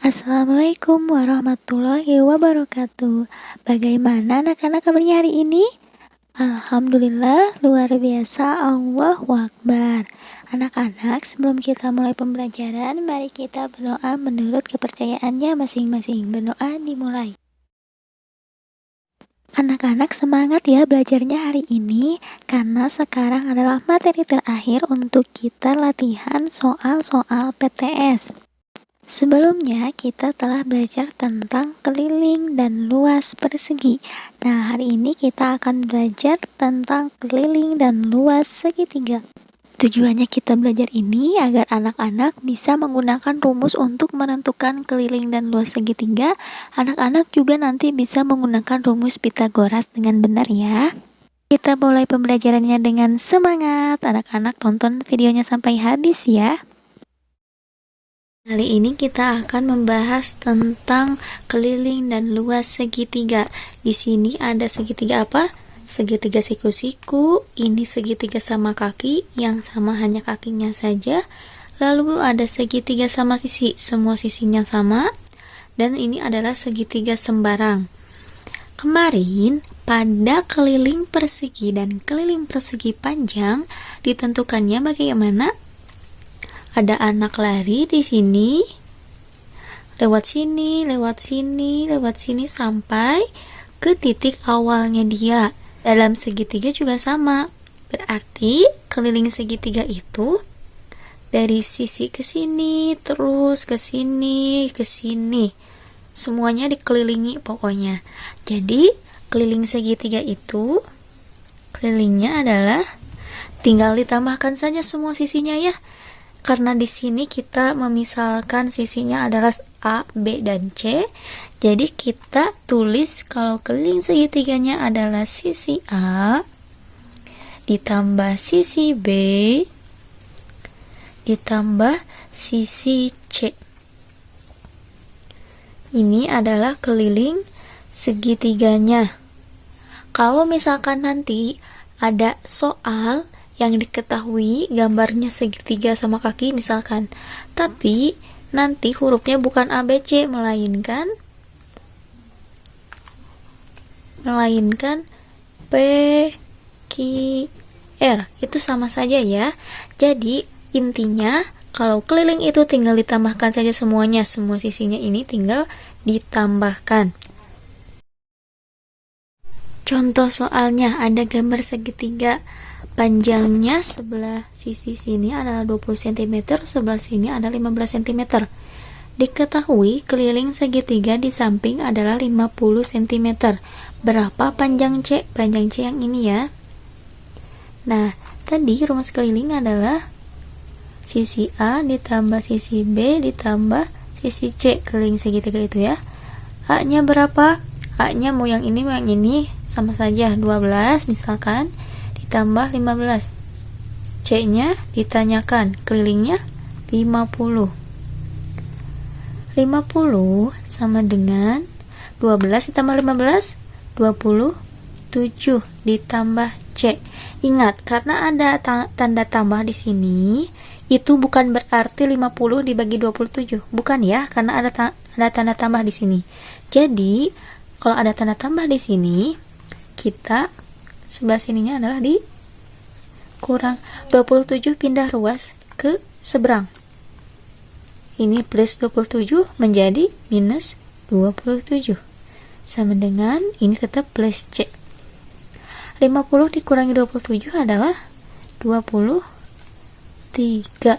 Assalamualaikum warahmatullahi wabarakatuh. Bagaimana anak-anak kabarnya hari ini? Alhamdulillah, luar biasa, Allahu Akbar. Anak-anak, sebelum kita mulai pembelajaran, mari kita berdoa menurut kepercayaannya masing-masing. Berdoa dimulai. Anak-anak semangat ya belajarnya hari ini, karena sekarang adalah materi terakhir untuk kita latihan soal-soal PTS. Sebelumnya kita telah belajar tentang keliling dan luas persegi. Nah, hari ini kita akan belajar tentang keliling dan luas segitiga. Tujuannya kita belajar ini agar anak-anak bisa menggunakan rumus untuk menentukan keliling dan luas segitiga. Anak-anak juga nanti bisa menggunakan rumus Pythagoras dengan benar ya. Kita mulai pembelajarannya dengan semangat. Anak-anak tonton videonya sampai habis ya. Kali ini kita akan membahas tentang keliling dan luas segitiga. Di sini ada segitiga apa? Segitiga siku-siku. Ini segitiga sama kaki, yang sama hanya kakinya saja. Lalu ada segitiga sama sisi, semua sisinya sama. Dan ini adalah segitiga sembarang. Kemarin pada keliling persegi dan keliling persegi panjang ditentukannya bagaimana? Ada anak lari di sini, lewat sini, lewat sini, lewat sini sampai ke titik awalnya dia. Dalam segitiga juga sama. Berarti keliling segitiga itu dari sisi ke sini, terus ke sini, ke sini. Semuanya dikelilingi pokoknya. Jadi, keliling segitiga itu kelilingnya adalah tinggal ditambahkan saja semua sisinya ya. Karena di sini kita memisalkan sisinya adalah A, B, dan C. Jadi kita tulis kalau keliling segitiganya adalah sisi A ditambah sisi B ditambah sisi C. Ini adalah keliling segitiganya. Kalau misalkan nanti ada soal yang diketahui gambarnya segitiga sama kaki misalkan, tapi nanti hurufnya bukan A, B, C, melainkan P, Q, R. Itu sama saja ya. Jadi intinya kalau keliling itu tinggal ditambahkan saja semuanya, semua sisinya ini tinggal ditambahkan. Contoh soalnya ada gambar segitiga. Panjangnya sebelah sisi sini adalah 20 cm, sebelah sini adalah 15 cm. Diketahui keliling segitiga di samping adalah 50 cm. Berapa panjang C? Panjang C yang ini ya. Nah, tadi rumus keliling adalah sisi A ditambah sisi B ditambah sisi C, keliling segitiga itu ya. A-nya berapa? A-nya mau yang ini mau yang ini sama saja, 12 misalkan, ditambah 15. C-nya ditanyakan, kelilingnya 50. 50 sama dengan 12 ditambah 15, 27 ditambah C. Ingat, karena ada tanda tambah di sini, itu bukan berarti 50 dibagi 27. Bukan ya, karena ada tanda tambah di sini. Jadi, kalau ada tanda tambah di sini, kita sebelah sininya adalah kurang 27 pindah ruas ke seberang. Ini plus 27 menjadi minus 27. Sama dengan ini tetap plus C. 50 dikurangi 27 adalah 23.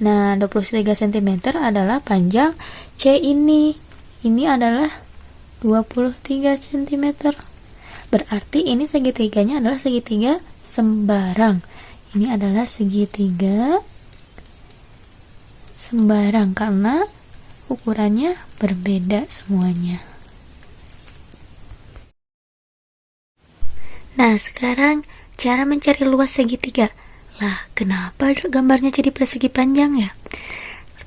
Nah, 23 cm adalah panjang C ini. Ini adalah 23 cm. Berarti ini segitiganya adalah segitiga sembarang. Ini adalah segitiga sembarang karena ukurannya berbeda semuanya. Nah, sekarang cara mencari luas segitiga. Lah, kenapa gambarnya jadi persegi panjang ya?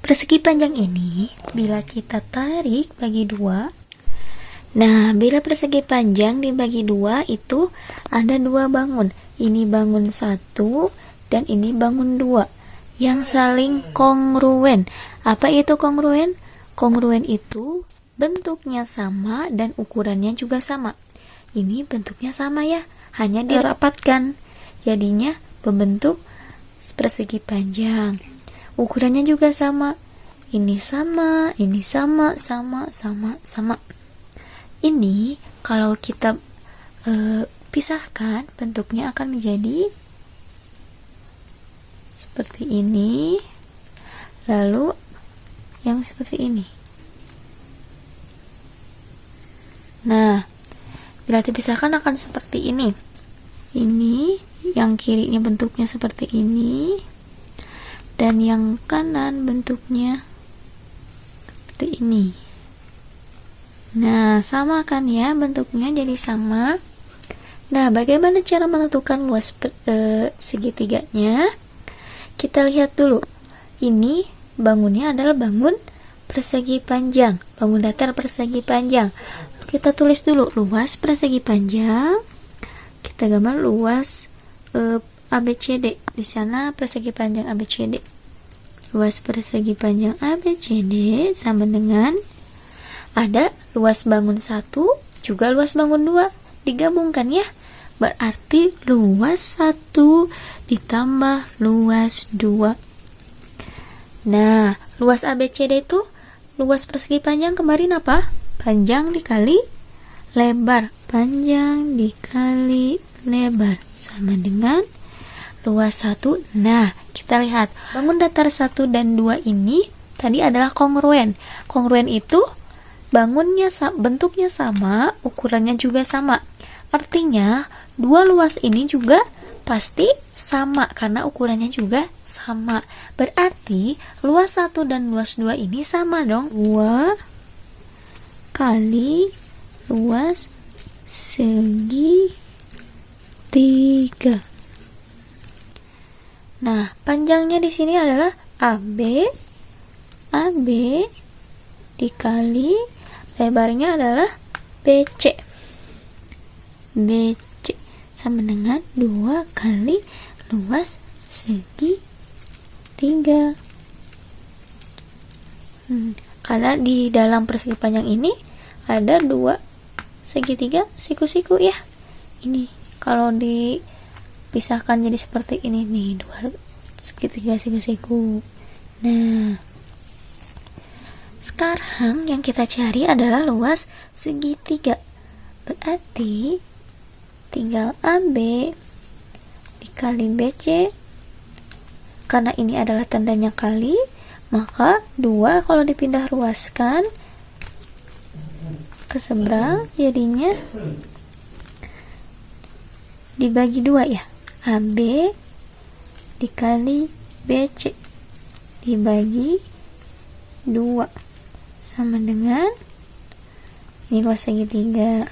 Persegi panjang ini bila kita tarik bagi dua. Nah, bila persegi panjang dibagi dua itu ada dua bangun. Ini bangun 1 dan ini bangun 2. yang saling kongruen. Apa itu kongruen? Kongruen itu bentuknya sama dan ukurannya juga sama. Ini bentuknya sama ya, hanya dirapatkan. Jadinya membentuk persegi panjang. Ukurannya juga sama. Ini sama, ini sama, sama, sama, sama. Ini kalau kita pisahkan, bentuknya akan menjadi seperti ini. Lalu yang seperti ini. Nah, bila dipisahkan akan seperti ini. Ini yang kirinya bentuknya seperti ini, dan yang kanan bentuknya seperti ini. Nah, sama kan ya, bentuknya jadi sama. Nah, bagaimana cara menentukan luas segitiganya? Kita lihat dulu. Ini bangunnya adalah bangun persegi panjang, bangun datar persegi panjang. Kita tulis dulu luas persegi panjang. Kita gambar luas ABCD. Di sana persegi panjang ABCD. Luas persegi panjang ABCD sama dengan ada luas bangun 1 juga luas bangun 2 digabungkan ya. Berarti luas 1 ditambah luas 2. Nah, luas ABCD itu luas persegi panjang kemarin apa? Panjang dikali lebar. Panjang dikali lebar sama dengan luas 1. Nah, kita lihat bangun datar 1 dan 2 ini tadi adalah kongruen. Kongruen itu bangunnya bentuknya sama, ukurannya juga sama. Artinya dua luas ini juga pasti sama karena ukurannya juga sama. Berarti luas 1 dan luas 2 ini sama dong. 2 kali luas segi 3. Nah, panjangnya di sini adalah AB dikali lebarnya adalah BC sama dengan 2 kali luas segi 3. Karena di dalam persegi panjang ini ada 2 segitiga siku-siku ya. Ini kalau dipisahkan jadi seperti ini nih, 2 segitiga siku-siku. Nah, sekarang yang kita cari adalah luas segitiga. Berarti tinggal AB dikali BC. Karena ini adalah tandanya kali, maka 2 kalau dipindah ruaskan ke seberang jadinya dibagi 2 ya. AB dikali BC dibagi 2 sama dengan ini luas segitiga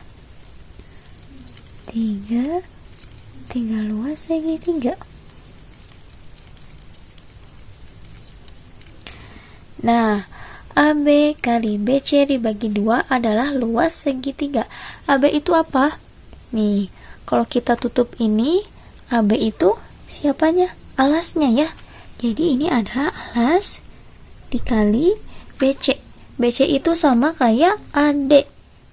3 luas segitiga. Nah, AB kali BC dibagi 2 adalah luas segitiga. AB itu apa? Nih, kalau kita tutup ini, AB itu siapanya? Alasnya ya. Jadi ini adalah alas dikali BC. BC itu sama kayak AD.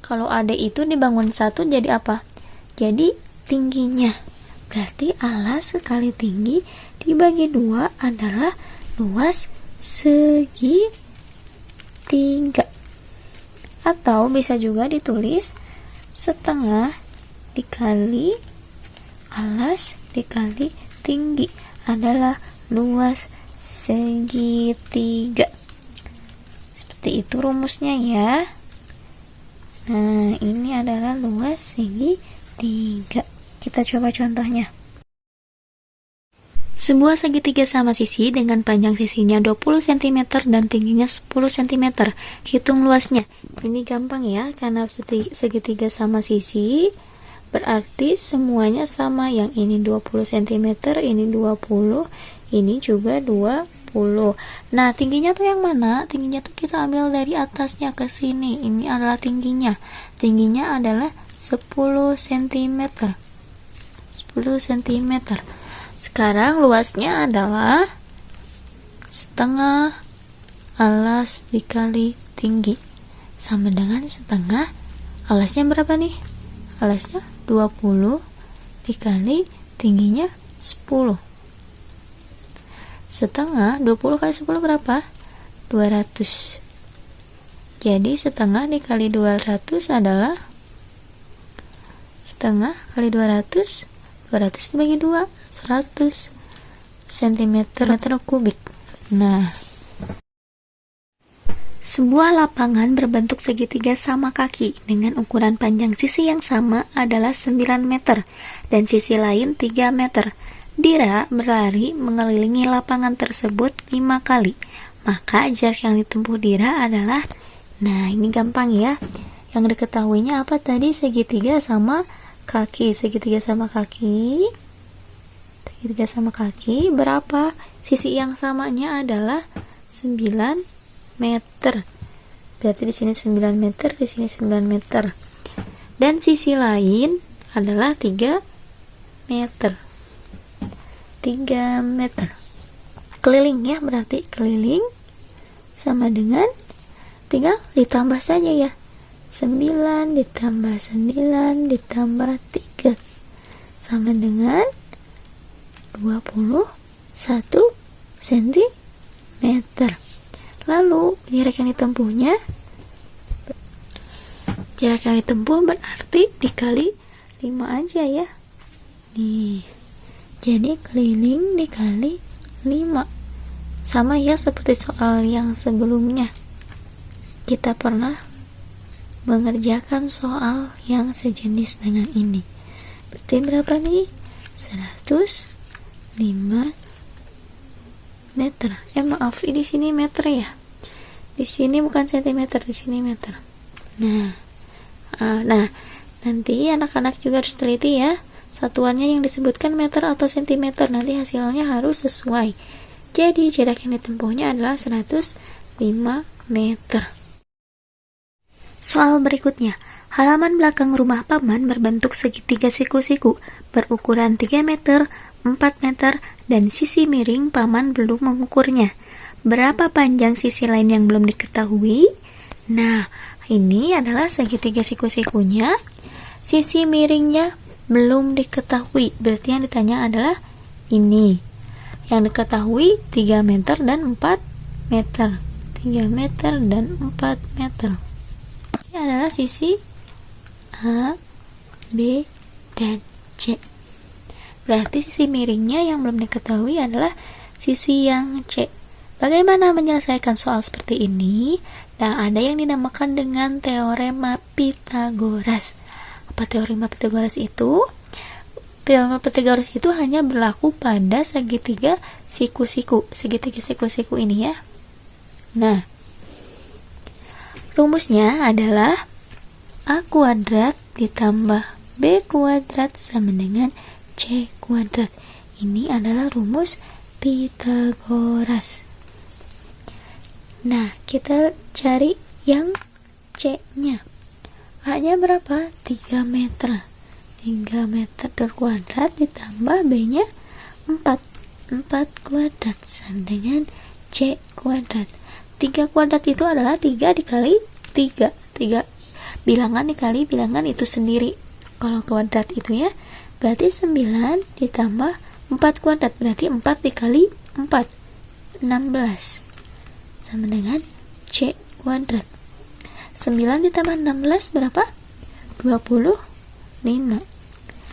Kalau AD itu dibangun 1 jadi apa? Jadi tingginya. Berarti alas kali tinggi dibagi 2 adalah luas segitiga. Atau bisa juga ditulis setengah dikali alas dikali tinggi adalah luas segitiga. Seperti itu rumusnya ya. Nah, ini adalah luas segitiga. Kita coba contohnya. Sebuah segitiga sama sisi dengan panjang sisinya 20 cm dan tingginya 10 cm. Hitung luasnya. Ini gampang ya, karena segitiga sama sisi berarti semuanya sama. Yang ini 20 cm, ini 20, ini juga 20. Nah, tingginya tuh yang mana? Tingginya tuh kita ambil dari atasnya ke sini. Ini adalah tingginya. Tingginya adalah 10 cm. 10 cm. Sekarang luasnya adalah setengah alas dikali tinggi sama dengan setengah alasnya berapa nih? Alasnya 20 dikali tingginya 10. Setengah 20 kali 10 berapa? 200. Jadi setengah dikali 200 adalah setengah kali 200 dibagi 2, 100 cm kubik. Nah, sebuah lapangan berbentuk segitiga sama kaki dengan ukuran panjang sisi yang sama adalah 9 meter dan sisi lain 3 meter. Dira berlari mengelilingi lapangan tersebut 5 kali. Maka jarak yang ditempuh Dira adalah, nah ini gampang ya. Yang diketahuinya apa tadi? Segitiga sama kaki. Segitiga sama kaki berapa? Sisi yang samanya adalah 9 meter. Berarti di sini 9 meter, di sini 9 meter. Dan sisi lain adalah 3 meter. 3 meter. Keliling ya, berarti keliling sama dengan, tinggal ditambah saja ya. 9 ditambah 9 ditambah 3 sama dengan 21 cm. Lalu jarak yang ditempuh berarti dikali 5 aja ya. Nih, jadi keliling dikali 5. Sama ya seperti soal yang sebelumnya. Kita pernah mengerjakan soal yang sejenis dengan ini. Berarti berapa nih? 105 meter. Maaf, di sini meter ya. Di sini bukan sentimeter, di sini meter. Nah, nanti anak-anak juga harus teliti ya. Satuannya yang disebutkan meter atau sentimeter, nanti hasilnya harus sesuai. Jadi jarak yang ditempuhnya adalah 105 meter. Soal berikutnya, halaman belakang rumah Paman berbentuk segitiga siku-siku berukuran 3 meter, 4 meter, dan sisi miring Paman belum mengukurnya. Berapa panjang sisi lain yang belum diketahui? Nah, ini adalah segitiga siku-sikunya. Sisi miringnya belum diketahui. Berarti yang ditanya adalah ini. Yang diketahui 3 meter dan 4 meter. 3 meter dan 4 meter. Ini adalah sisi A, B, dan C. Berarti sisi miringnya yang belum diketahui adalah sisi yang C. Bagaimana menyelesaikan soal seperti ini? Nah, ada yang dinamakan dengan teorema Pythagoras. Apa teorema Pythagoras itu? Teorema Pythagoras itu hanya berlaku pada segitiga siku-siku. Segitiga siku-siku ini ya. Nah, rumusnya adalah A kuadrat ditambah B kuadrat sama dengan C kuadrat. Ini adalah rumus Pythagoras. Nah, kita cari yang C-nya. A-nya berapa? 3 meter. 3 meter kuadrat ditambah B-nya 4. 4 kuadrat sama dengan C kuadrat. 3 kuadrat itu adalah 3 dikali 3. 3 bilangan dikali bilangan itu sendiri. Kalau kuadrat itu ya, berarti 9 ditambah 4 kuadrat. Berarti 4 dikali 4. 16. Sama dengan C kuadrat. 9 ditambah 16 berapa? 25.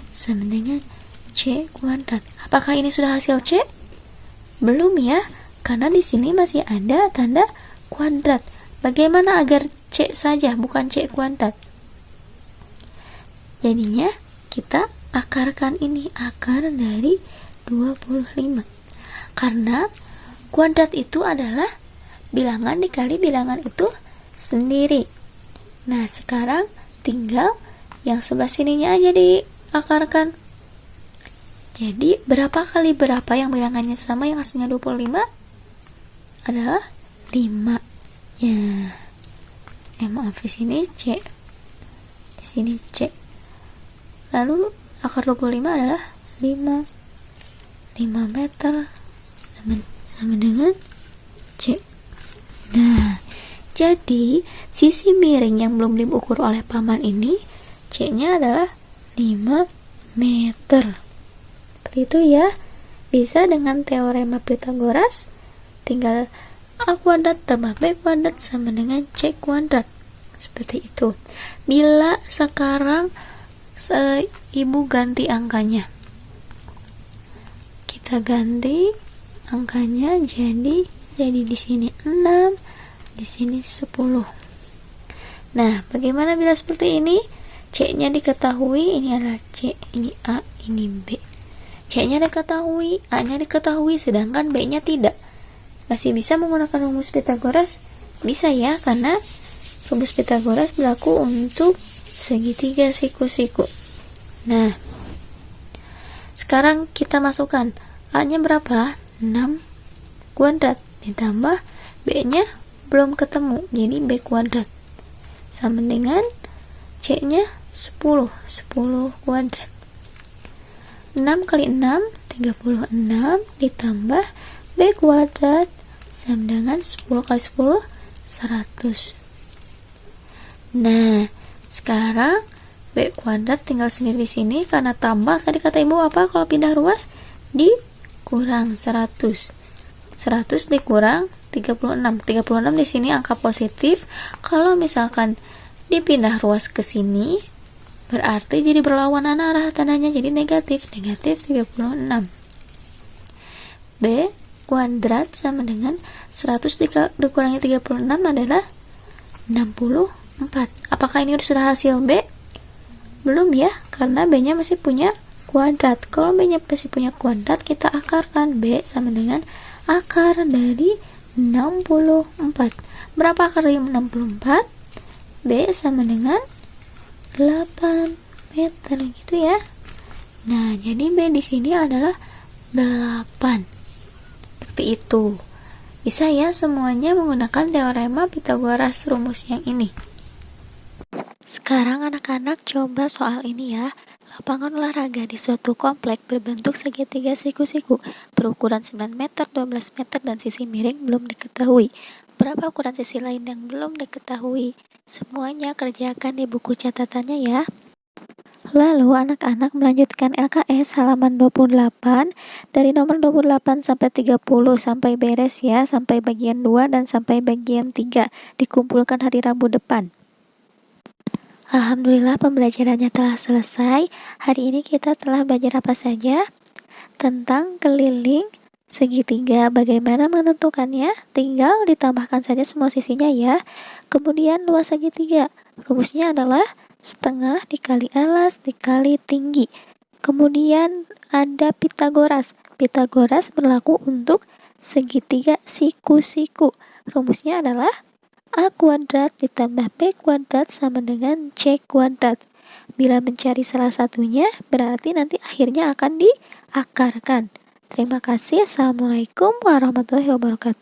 Sama dengan C kuadrat. Apakah ini sudah hasil C? Belum ya, karena di sini masih ada tanda kuadrat. Bagaimana agar C saja bukan C kuadrat? Jadinya kita akarkan ini, akar dari 25. Karena kuadrat itu adalah bilangan dikali bilangan itu sendiri. Nah, sekarang tinggal yang sebelah sininya aja diakarkan. Jadi, berapa kali berapa yang bilangannya sama yang hasilnya 25? Adalah 5. Ya. Maaf, di sini C. Di sini C. Lalu akar 25 adalah 5. 5 meter sama dengan C. Nah, jadi sisi miring yang belum diukur oleh paman ini C-nya adalah 5 meter. Seperti itu ya. Bisa dengan teorema Pythagoras, tinggal A kuadrat tambah B kuadrat sama dengan C kuadrat. Seperti itu. Bila sekarang ibu ganti angkanya, kita ganti angkanya jadi di sini 6, di sini 10. Nah, bagaimana bila seperti ini? C-nya diketahui, ini adalah C, ini A, ini B. C-nya diketahui, A-nya diketahui, sedangkan B-nya tidak. Masih bisa menggunakan rumus Pythagoras? Bisa ya, karena rumus Pythagoras berlaku untuk segitiga siku-siku. Nah, sekarang kita masukkan A-nya berapa? 6 kuadrat ditambah B-nya belum ketemu, jadi B kuadrat sama dengan C-nya 10 kuadrat. 6 kali 6 36 ditambah B kuadrat sama dengan 10 kali 10 100. Nah, sekarang B kuadrat tinggal sendiri di sini karena tambah, tadi kata ibu apa kalau pindah ruas? Dikurang 100. 100 dikurang 36. 36 di sini angka positif. Kalau misalkan dipindah ruas ke sini, berarti jadi berlawanan arah tandanya, jadi negatif 36. B kuadrat sama dengan 100 dikurangi 36 adalah 64. Apakah ini sudah hasil B? Belum ya, karena B-nya masih punya kuadrat. Kalau B-nya masih punya kuadrat, kita akarkan. B sama dengan akar dari 64. Berapa akar dari 64? B sama dengan 8 meter gitu ya. Nah, jadi B di sini adalah 8. Seperti itu. Bisa ya semuanya menggunakan teorema Pythagoras rumus yang ini. Sekarang anak-anak coba soal ini ya. Lapangan olahraga di suatu komplek berbentuk segitiga siku-siku berukuran 9 meter, 12 meter, dan sisi miring belum diketahui. Berapa ukuran sisi lain yang belum diketahui? Semuanya kerjakan di buku catatannya ya. Lalu anak-anak melanjutkan LKS halaman 28 dari nomor 28 sampai 30 sampai beres ya, sampai bagian 2 dan sampai bagian 3 dikumpulkan hari Rabu depan. Alhamdulillah pembelajarannya telah selesai. Hari ini kita telah belajar apa saja? Tentang keliling segitiga, bagaimana menentukannya? Tinggal ditambahkan saja semua sisinya ya. Kemudian luas segitiga, rumusnya adalah setengah dikali alas dikali tinggi. Kemudian ada Pythagoras. Pythagoras berlaku untuk segitiga siku-siku. Rumusnya adalah A kuadrat ditambah B kuadrat sama dengan C kuadrat. Bila mencari salah satunya, berarti nanti akhirnya akan diakarkan. Terima kasih. Assalamualaikum warahmatullahi wabarakatuh.